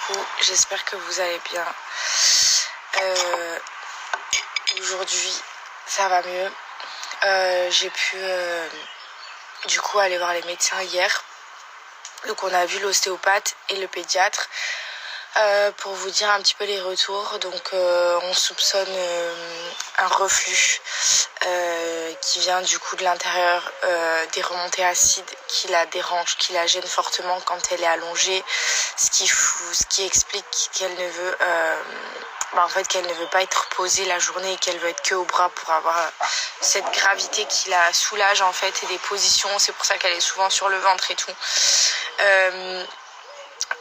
coucou, j'espère que vous allez bien. Aujourd'hui, ça va mieux. J'ai pu du coup aller voir les médecins hier. Donc on a vu l'ostéopathe et le pédiatre. Pour vous dire un petit peu les retours, donc on soupçonne un reflux qui vient du coup de l'intérieur, des remontées acides qui la dérangent, qui la gênent fortement quand elle est allongée, ce qui explique qu'elle ne veut qu'elle ne veut pas être posée la journée et qu'elle veut être que au bras pour avoir cette gravité qui la soulage en fait, et des positions, c'est pour ça qu'elle est souvent sur le ventre et tout.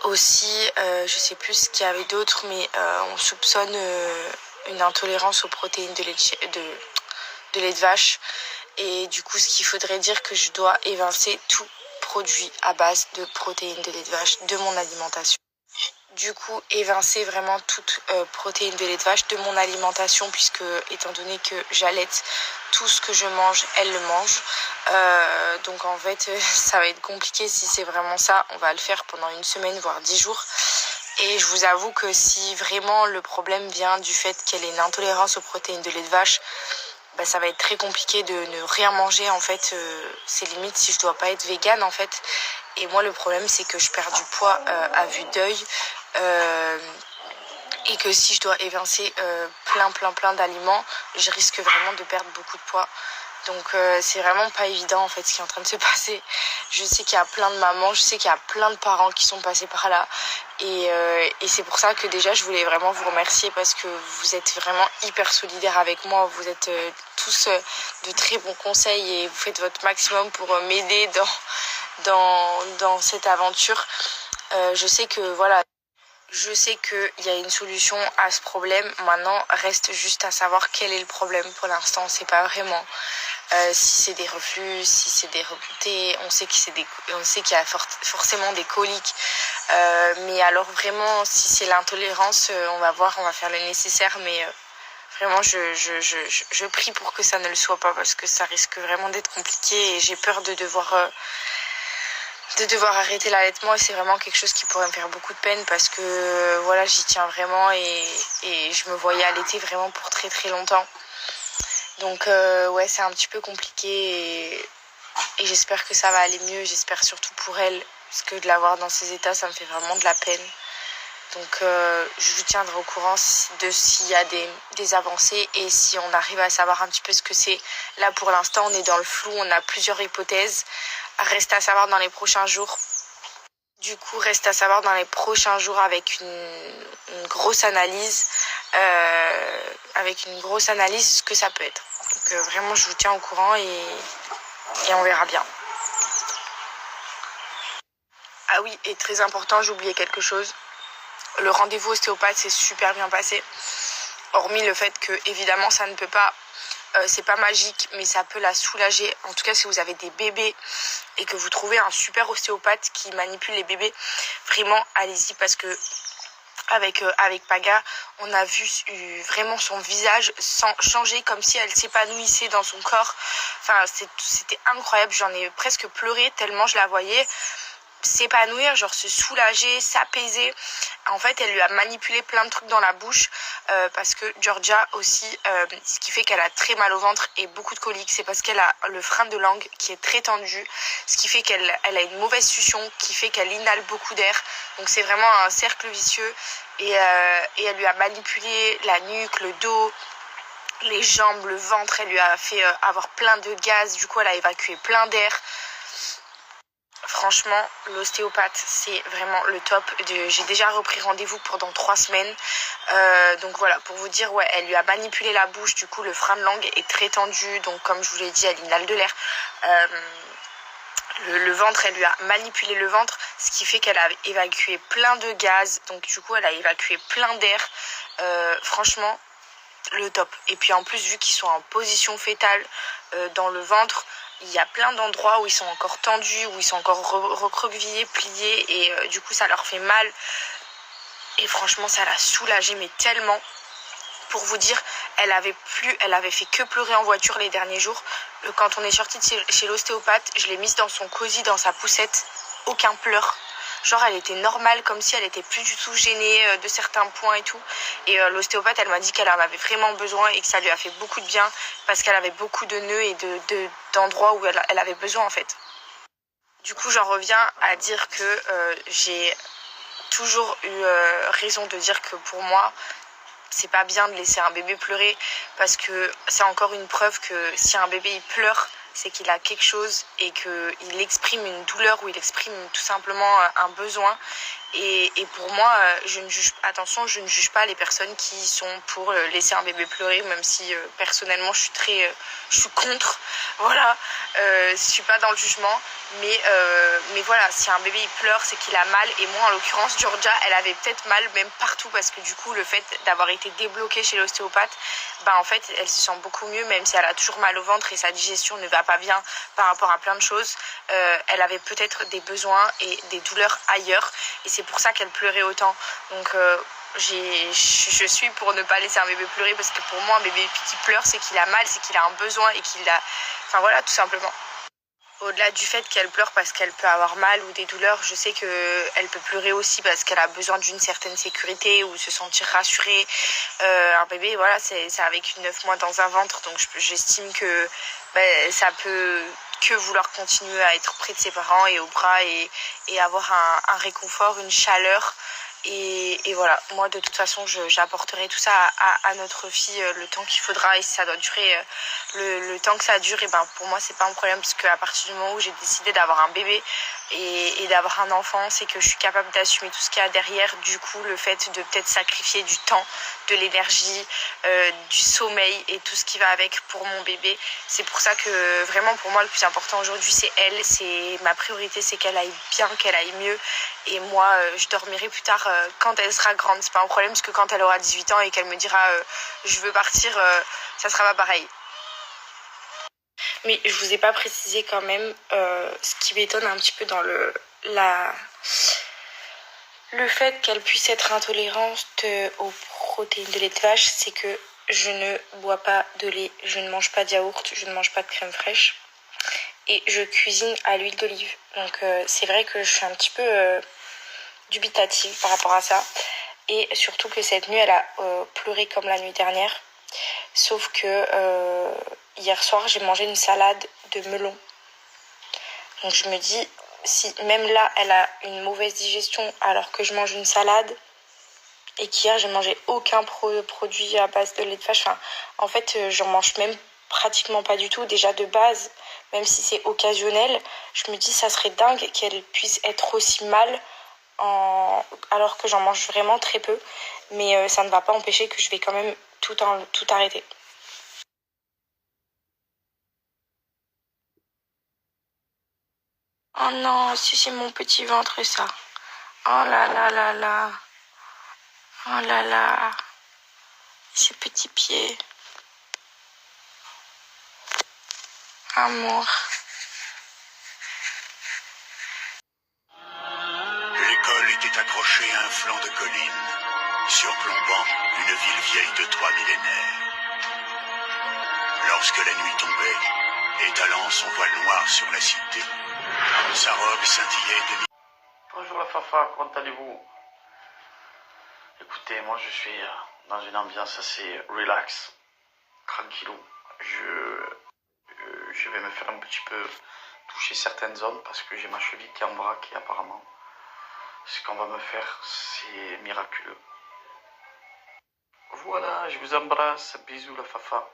Aussi, je sais plus ce qu'il y avait d'autre, mais on soupçonne une intolérance aux protéines de lait de vache. Et du coup, ce qu'il faudrait dire que je dois évincer tout produit à base de protéines de lait de vache de mon alimentation. Du coup, évincer vraiment toute protéine de lait de vache de mon alimentation, puisque étant donné que j'allaite, tout ce que je mange, elle le mange. Donc en fait, ça va être compliqué si c'est vraiment ça. On va le faire pendant une semaine, voire 10 jours. Et je vous avoue que si vraiment le problème vient du fait qu'elle ait une intolérance aux protéines de lait de vache, ça va être très compliqué de ne rien manger en fait. C'est limite si je dois pas être végane en fait. Et moi le problème c'est que je perds du poids à vue d'œil. Et que si je dois évincer plein d'aliments, je risque vraiment de perdre beaucoup de poids. Donc c'est vraiment pas évident en fait ce qui est en train de se passer. Je sais qu'il y a plein de mamans, je sais qu'il y a plein de parents qui sont passés par là. Et c'est pour ça que déjà je voulais vraiment vous remercier, parce que vous êtes vraiment hyper solidaires avec moi. Vous êtes tous de très bons conseils et vous faites votre maximum pour m'aider dans cette aventure. Je sais qu'il y a une solution à ce problème. Maintenant, reste juste à savoir quel est le problème. Pour l'instant, on ne sait pas vraiment. Si c'est des reflux, si c'est des remontées, on sait qu'il y a forcément des coliques. Mais alors vraiment, si c'est l'intolérance, on va voir, on va faire le nécessaire. Mais vraiment, je prie pour que ça ne le soit pas, parce que ça risque vraiment d'être compliqué et j'ai peur de devoir arrêter l'allaitement, et c'est vraiment quelque chose qui pourrait me faire beaucoup de peine, parce que voilà, j'y tiens vraiment et je me voyais allaiter vraiment pour très très longtemps. Donc ouais, c'est un petit peu compliqué et j'espère que ça va aller mieux. J'espère surtout pour elle, parce que de la voir dans ces états, ça me fait vraiment de la peine. Donc je vous tiendrai au courant de s'il y a des avancées et si on arrive à savoir un petit peu ce que c'est. Là pour l'instant on est dans le flou, on a plusieurs hypothèses. Reste à savoir dans les prochains jours. Du coup, reste à savoir dans les prochains jours avec une grosse analyse. Ce que ça peut être. Donc vraiment, je vous tiens au courant et on verra bien. Ah oui, et très important, j'ai oublié quelque chose. Le rendez-vous ostéopathe s'est super bien passé. Hormis le fait que, évidemment, ça ne peut pas... c'est pas magique, mais ça peut la soulager. En tout cas, si vous avez des bébés et que vous trouvez un super ostéopathe qui manipule les bébés, vraiment allez-y, parce que avec Paga, on a vu vraiment son visage changer, comme si elle s'épanouissait dans son corps. Enfin, c'était incroyable, j'en ai presque pleuré tellement je la voyais s'épanouir, genre se soulager, s'apaiser. En fait, elle lui a manipulé plein de trucs dans la bouche, parce que Georgia aussi, ce qui fait qu'elle a très mal au ventre et beaucoup de coliques, c'est parce qu'elle a le frein de langue qui est très tendu, ce qui fait qu'elle a une mauvaise succion, qui fait qu'elle inhale beaucoup d'air. Donc c'est vraiment un cercle vicieux, et elle lui a manipulé la nuque, le dos, les jambes, le ventre. Elle lui a fait avoir plein de gaz, du coup elle a évacué plein d'air. Franchement, l'ostéopathe, c'est vraiment le top. J'ai déjà repris rendez-vous pour dans 3 semaines. Donc voilà, pour vous dire, ouais, elle lui a manipulé la bouche. Du coup, le frein de langue est très tendu. Donc comme je vous l'ai dit, elle inhale de l'air. Le ventre, elle lui a manipulé le ventre, ce qui fait qu'elle a évacué plein de gaz. Donc du coup, elle a évacué plein d'air. Franchement, le top. Et puis en plus, vu qu'ils sont en position fétale dans le ventre, il y a plein d'endroits où ils sont encore tendus, où ils sont encore recroquevillés, pliés, et du coup ça leur fait mal. Et franchement, ça l'a soulagée, mais tellement. Pour vous dire, elle avait fait que pleurer en voiture les derniers jours. Quand on est sorti de chez l'ostéopathe, je l'ai mise dans son cosy, dans sa poussette, aucun pleur. Genre elle était normale, comme si elle était plus du tout gênée de certains points et tout. Et l'ostéopathe, elle m'a dit qu'elle en avait vraiment besoin et que ça lui a fait beaucoup de bien parce qu'elle avait beaucoup de nœuds et d'endroits où elle avait besoin en fait. Du coup, j'en reviens à dire que j'ai toujours eu raison de dire que pour moi, c'est pas bien de laisser un bébé pleurer parce que c'est encore une preuve que si un bébé il pleure, c'est qu'il a quelque chose et qu'il exprime une douleur ou il exprime tout simplement un besoin. Et pour moi, je ne juge pas les personnes qui sont pour laisser un bébé pleurer, même si personnellement je suis contre. Voilà, je suis pas dans le jugement, mais voilà, si un bébé il pleure, c'est qu'il a mal. Et moi, en l'occurrence, Georgia, elle avait peut-être mal même partout parce que du coup, le fait d'avoir été débloquée chez l'ostéopathe, en fait, elle se sent beaucoup mieux, même si elle a toujours mal au ventre et sa digestion ne va pas bien par rapport à plein de choses. Elle avait peut-être des besoins et des douleurs ailleurs. Et c'est pour ça qu'elle pleurait autant. Donc je suis pour ne pas laisser un bébé pleurer parce que pour moi un bébé qui pleure c'est qu'il a mal, c'est qu'il a un besoin et qu'il a... Enfin voilà, tout simplement. Au-delà du fait qu'elle pleure parce qu'elle peut avoir mal ou des douleurs, je sais qu'elle peut pleurer aussi parce qu'elle a besoin d'une certaine sécurité ou se sentir rassurée. Un bébé, voilà, c'est avec 9 mois dans un ventre, donc j'estime que ça peut que vouloir continuer à être près de ses parents et aux bras et avoir un réconfort, une chaleur. Et voilà, moi de toute façon j'apporterai tout ça à notre fille le temps qu'il faudra et si ça doit durer le temps que ça dure, et pour moi c'est pas un problème parce qu'à partir du moment où j'ai décidé d'avoir un bébé et d'avoir un enfant, c'est que je suis capable d'assumer tout ce qu'il y a derrière. Du coup, le fait de peut-être sacrifier du temps, de l'énergie, du sommeil et tout ce qui va avec pour mon bébé, c'est pour ça que vraiment pour moi le plus important aujourd'hui c'est elle, c'est ma priorité, c'est qu'elle aille bien, qu'elle aille mieux. Et moi je dormirai plus tard quand elle sera grande, c'est pas un problème parce que quand elle aura 18 ans et qu'elle me dira je veux partir, ça sera pas pareil. Mais je vous ai pas précisé quand même ce qui m'étonne un petit peu dans le fait qu'elle puisse être intolérante aux protéines de lait de vache, c'est que je ne bois pas de lait, je ne mange pas de yaourt, je ne mange pas de crème fraîche et je cuisine à l'huile d'olive. Donc c'est vrai que je suis un petit peu dubitative par rapport à ça. Et surtout que cette nuit, elle a pleuré comme la nuit dernière. Sauf que hier soir, j'ai mangé une salade de melon. Donc je me dis, si même là, elle a une mauvaise digestion alors que je mange une salade et qu'hier, j'ai mangé aucun produit à base de lait de vache. Enfin, en fait, j'en mange même pratiquement pas du tout. Déjà de base, même si c'est occasionnel, je me dis, ça serait dingue qu'elle puisse être aussi mal alors que j'en mange vraiment très peu. Mais ça ne va pas empêcher que je vais quand même tout arrêter. Oh non, si c'est mon petit ventre ça. Oh là là là là. Oh là là. Ces petits pieds. Amour. L'école était accrochée à un flanc de colline, surplombant une ville vieille de 3 millénaires. Lorsque la nuit tombait, étalant son voile noir sur la cité, sa robe scintillait de... Bonjour la Fafa, comment allez-vous? Écoutez, moi je suis dans une ambiance assez relax, tranquillou. Je vais me faire un petit peu toucher certaines zones parce que j'ai ma cheville qui est en vrac et apparemment ce qu'on va me faire c'est miraculeux. Voilà, je vous embrasse, bisous la Fafa.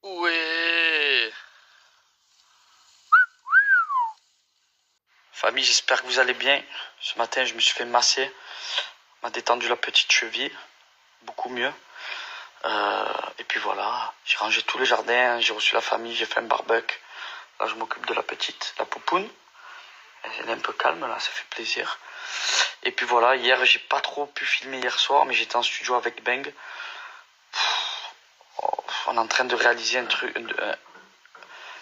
Ouais. Famille, j'espère que vous allez bien. Ce matin, je me suis fait masser, m'a détendu la petite cheville, beaucoup mieux. Et puis voilà, j'ai rangé tout le jardin, j'ai reçu la famille, j'ai fait un barbecue. Là, je m'occupe de la petite, la poupoune. Elle est un peu calme, là, ça fait plaisir. Et puis voilà, hier, j'ai pas trop pu filmer hier soir, mais j'étais en studio avec Beng. On est en train de réaliser un truc,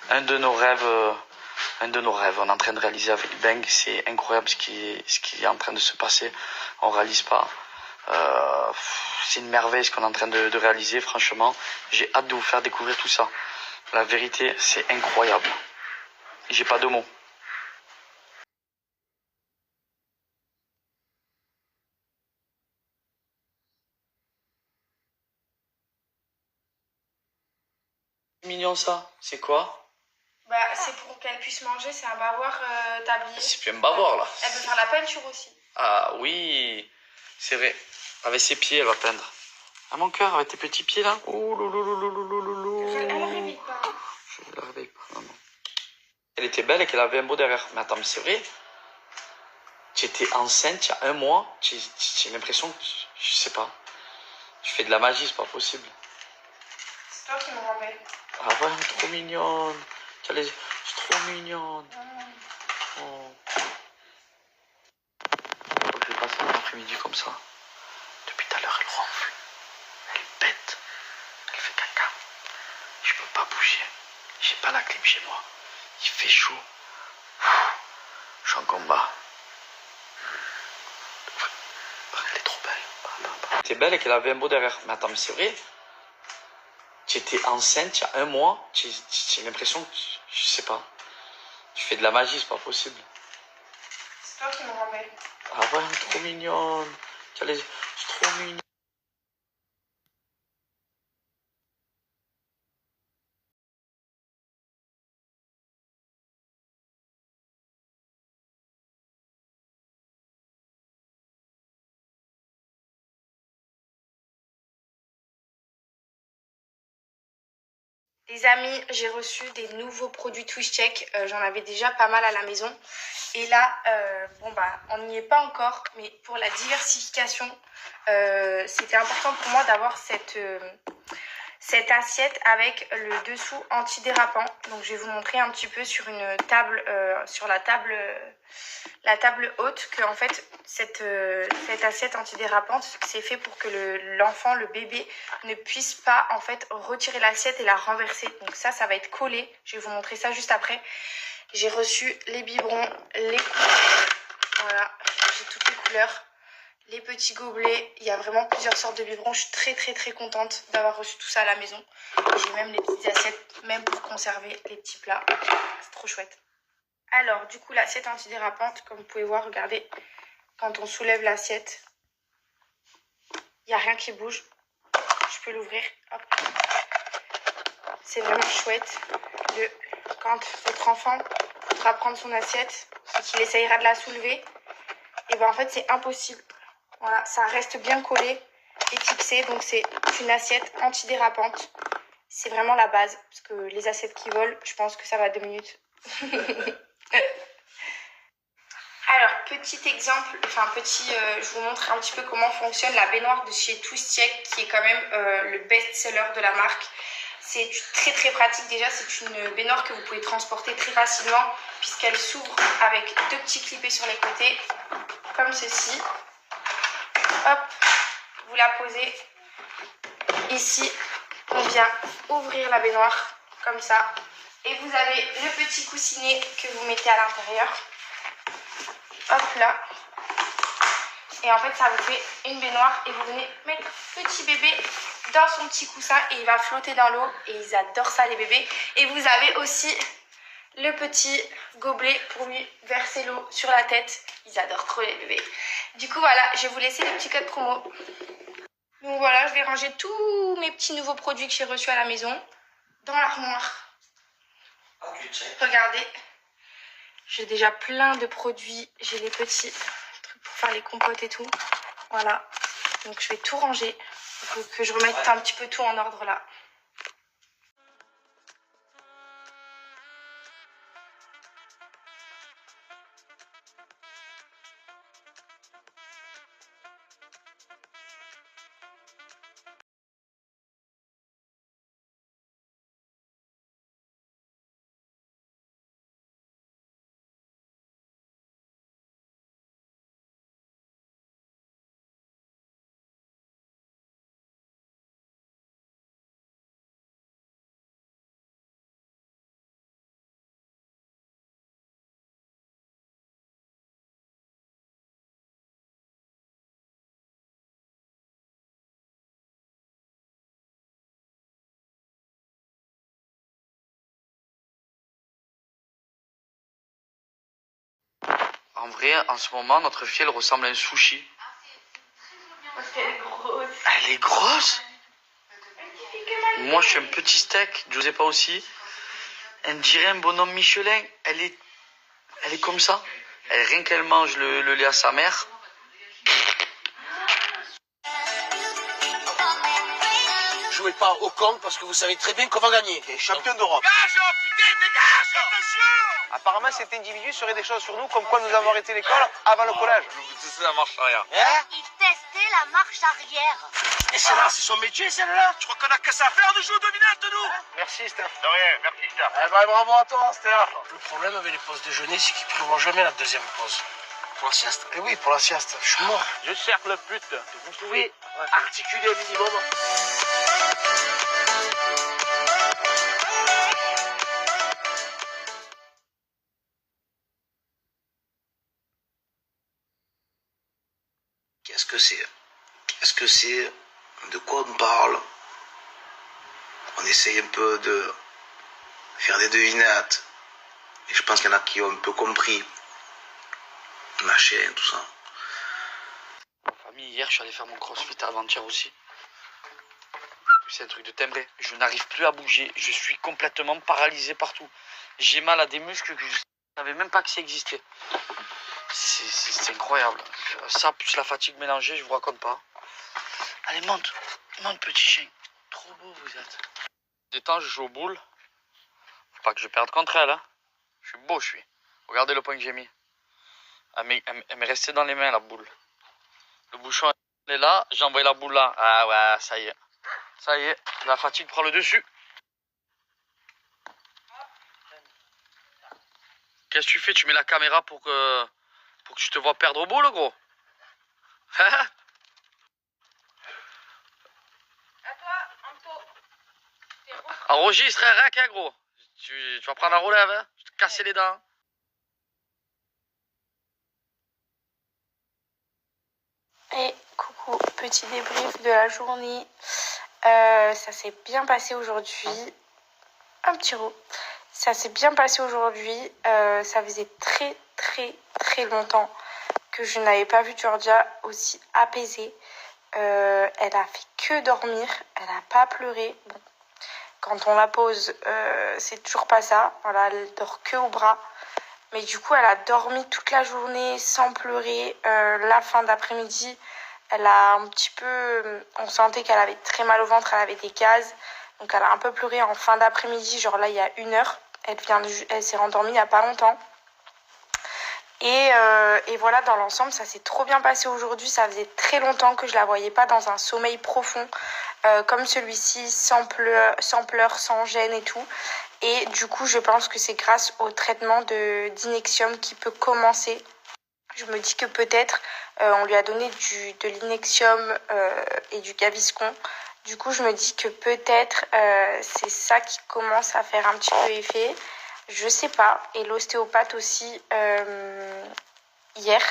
un de nos rêves. On est en train de réaliser avec Beng. C'est incroyable ce qui est en train de se passer. On réalise pas. C'est une merveille ce qu'on est en train de réaliser, franchement. J'ai hâte de vous faire découvrir tout ça. La vérité, c'est incroyable. J'ai pas de mots. Mignon ça, c'est quoi? Bah, c'est pour qu'elle puisse manger, c'est un bavoir tablier. C'est plus un bavard là. Elle peut faire la peinture aussi. Ah oui, c'est vrai. Avec ses pieds, elle va peindre. Ah mon cœur, avec tes petits pieds là. Oh loulou. Elle réveille pas. Je la réveille pas, non, non. Elle était belle et qu'elle avait un beau derrière. Mais attends, mais c'est vrai. Tu étais enceinte il y a 1 mois. J'ai l'impression que, je sais pas, tu fais de la magie, c'est pas possible. C'est toi qui me rends belle. Ah ouais, trop mignonne. C'est trop mignonne. Oh. Donc je vais passer l'après-midi comme ça. Depuis tout à l'heure, elle ronfle. Elle pète. Elle fait caca. Je peux pas bouger. J'ai pas la clim chez moi. Il fait chaud. Je suis en combat. Elle est trop belle. Elle était belle et qu'elle avait un beau derrière. Mais attends, mais c'est vrai. Tu étais enceinte il y a 1 mois. J'ai l'impression que, je sais pas, tu fais de la magie, c'est pas possible. C'est toi qui me rends belle. Ah ouais, trop mignonne. C'est trop mignon. Les amis, j'ai reçu des nouveaux produits TwistCheck. J'en avais déjà pas mal à la maison. Et là, bon bah, on n'y est pas encore. Mais pour la diversification, c'était important pour moi d'avoir cette assiette avec le dessous antidérapant. Donc je vais vous montrer un petit peu sur une table, sur la table haute, que en fait cette assiette antidérapante, c'est fait pour que l'enfant, le bébé, ne puisse pas en fait retirer l'assiette et la renverser. Donc ça va être collé. Je vais vous montrer ça juste après. J'ai reçu les biberons, les couleurs. Voilà, j'ai toutes les couleurs. Les petits gobelets, il y a vraiment plusieurs sortes de biberons. Je suis très contente d'avoir reçu tout ça à la maison. J'ai même les petites assiettes, même pour conserver les petits plats. C'est trop chouette. Alors, du coup, l'assiette antidérapante, comme vous pouvez voir, regardez, quand on soulève l'assiette, il n'y a rien qui bouge. Je peux l'ouvrir. Hop. C'est vraiment chouette. Quand votre enfant voudra prendre son assiette et qu'il essayera de la soulever, et ben en fait, c'est impossible. Voilà, ça reste bien collé et fixé. Donc, c'est une assiette antidérapante. C'est vraiment la base. Parce que les assiettes qui volent, je pense que ça va 2 minutes. Alors, petit exemple, je vous montre un petit peu comment fonctionne la baignoire de chez TwistCheck, qui est quand même le best-seller de la marque. C'est très pratique. Déjà, c'est une baignoire que vous pouvez transporter très facilement, puisqu'elle s'ouvre avec 2 petits clipets sur les côtés, comme ceci. Hop, vous la posez. Ici, on vient ouvrir la baignoire, comme ça. Et vous avez le petit coussinet que vous mettez à l'intérieur. Hop là. Et en fait, ça vous fait une baignoire. Et vous venez mettre petit bébé dans son petit coussin. Et il va flotter dans l'eau. Et ils adorent ça, les bébés. Et vous avez aussi le petit gobelet pour lui verser l'eau sur la tête. Ils adorent trop les bébés. Du coup, voilà, je vais vous laisser les petits codes promo. Donc voilà, je vais ranger tous mes petits nouveaux produits que j'ai reçus à la maison dans l'armoire. Regardez, j'ai déjà plein de produits. J'ai les petits trucs pour faire les compotes et tout. Voilà, donc je vais tout ranger. Il faut que je remette un petit peu tout en ordre là. En vrai, en ce moment, notre fille, elle ressemble à un sushi. Parce qu'elle est grosse. Elle est grosse. Moi, je suis un petit steak. Giuseppa aussi. Elle dirait un bonhomme Michelin. Elle est comme ça. Rien qu'elle mange le lait à sa mère. Jouez pas au con parce que vous savez très bien qu'on va gagner. Et champion d'Europe. Dégage, putain, dégage! Attention! Apparemment, cet individu saurait des choses sur nous, comme quoi nous avons arrêté l'école avant le collège. Je vous dis la marche arrière. Hein? Il testait la marche arrière. Et celle-là, c'est son métier, celle-là? Je crois qu'on a que ça à faire de jouer aux dominantes, nous! Merci, Steph. De rien, merci, Steph. Eh ben, bravo à toi, Steph. Le problème avec les pauses déjeuner, c'est qu'ils prévoient jamais la deuxième pause. Pour la sieste? Eh oui, pour la sieste. Je suis mort. Je cherche le pute. Vous pouvez articuler un minimum. Qu'est-ce que c'est? Qu'est-ce que c'est? De quoi on parle? On essaye un peu de faire des devinettes. Et je pense qu'il y en a qui ont un peu compris. Machin, tout ça. Famille, hier, je suis allé faire mon crossfit avant-hier aussi. C'est un truc de timbré. Je n'arrive plus à bouger. Je suis complètement paralysé partout. J'ai mal à des muscles que je ne savais même pas que ça existait. C'est incroyable. Ça, plus la fatigue mélangée, je vous raconte pas. Allez, monte. Monte, petit chien. Trop beau, vous êtes. Des temps, je joue aux boules. Faut pas que je perde contre elle. Hein. Je suis beau, je suis. Regardez le point que j'ai mis. Elle m'est restée dans les mains, la boule. Le bouchon est là. J'ai envoyé la boule là. Ah ouais, ça y est. Ça y est. La fatigue prend le dessus. Qu'est-ce que tu fais? Tu mets la caméra pour que je te vois perdre au bout, le gros. À toi, Anto. Enregistre un rack, hein, gros. Tu vas prendre la relève, hein. Je vais te casser les dents. Et coucou, petit débrief de la journée. Ça s'est bien passé aujourd'hui. Un petit roux. Ça s'est bien passé aujourd'hui. Ça faisait très longtemps que je n'avais pas vu Georgia aussi apaisée. Elle a fait que dormir. Elle n'a pas pleuré. Bon, quand on la pose, c'est toujours pas ça. Voilà, elle dort que au bras. Mais du coup, elle a dormi toute la journée sans pleurer. La fin d'après-midi, elle a un petit peu... On sentait qu'elle avait très mal au ventre, elle avait des gaz. Donc elle a un peu pleuré en fin d'après-midi, genre là, il y a 1 heure. Elle s'est rendormie il n'y a pas longtemps. Et voilà, dans l'ensemble, ça s'est trop bien passé aujourd'hui. Ça faisait très longtemps que je la voyais pas dans un sommeil profond comme celui-ci, sans pleurs, sans gêne et tout. Et du coup, je pense que c'est grâce au traitement d'Inexium qui peut commencer. Je me dis que peut-être on lui a donné de l'Inexium et du Gaviscon. Du coup, je me dis que peut-être c'est ça qui commence à faire un petit peu effet. Je sais pas. Et l'ostéopathe aussi hier.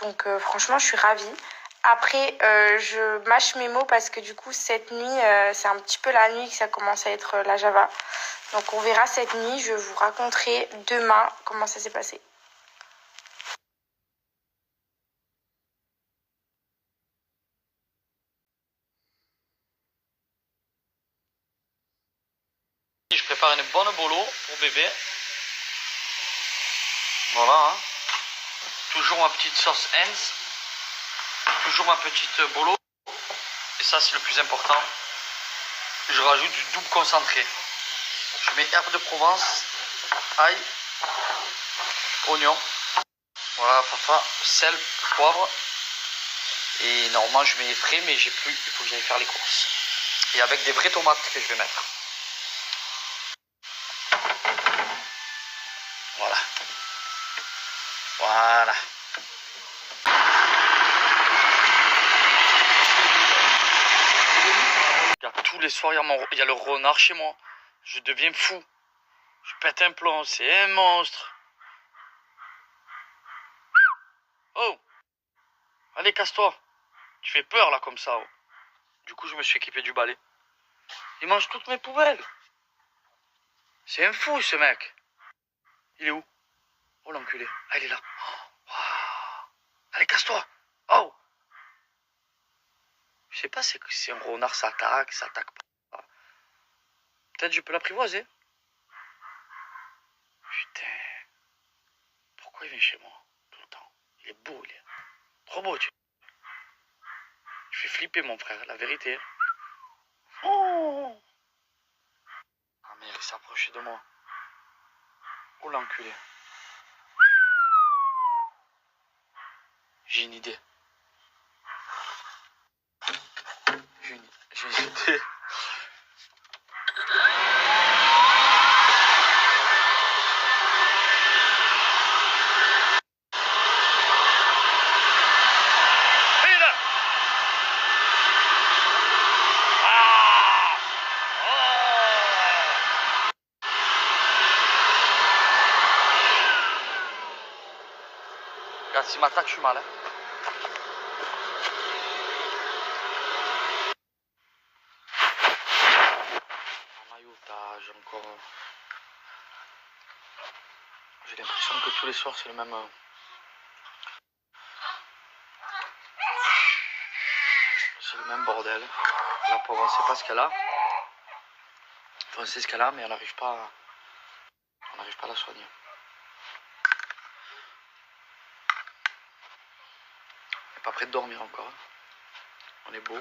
Donc franchement, je suis ravie. Après, je mâche mes mots parce que du coup, cette nuit, c'est un petit peu la nuit que ça commence à être la Java. Donc on verra cette nuit. Je vous raconterai demain comment ça s'est passé. Je prépare une bonne bolo pour bébé. Voilà. Hein. Toujours ma petite sauce Heinz. Toujours ma petite bolo. Et ça, c'est le plus important. Je rajoute du double concentré. Je mets herbe de Provence, ail, oignon. Voilà, papa, sel, poivre. Et normalement, je mets frais, mais j'ai plus. Il faut que j'aille faire les courses. Et avec des vraies tomates que je vais mettre. Voilà. Voilà. Tous les soirs, il y a le renard chez moi. Je deviens fou. Je pète un plomb. C'est un monstre. Oh! Allez, casse-toi. Tu fais peur, là, comme ça. Oh. Du coup, je me suis équipé du balai. Il mange toutes mes poubelles. C'est un fou, ce mec. Il est où? Oh, l'enculé. Ah, il est là. Allez, casse-toi. Oh. Je sais pas si un renard s'attaque pas. Peut-être je peux l'apprivoiser. Putain. Pourquoi il vient chez moi tout le temps? Il est beau, il est trop beau, tu vois. Je fais flipper mon frère, la vérité. Oh. Ah merde, il s'est approché de moi. Oh l'enculé. J'ai une idée. J'ai une idée. Regarde, s'il m'attaque, je suis mal. Hein. En maillotage, encore. J'ai l'impression que tous les soirs, c'est le même. C'est le même bordel. La pauvre, on sait pas ce qu'elle a. Enfin, on sait ce qu'elle a, mais on n'arrive pas à la soigner. Elle n'est pas prête de dormir encore. On est beau.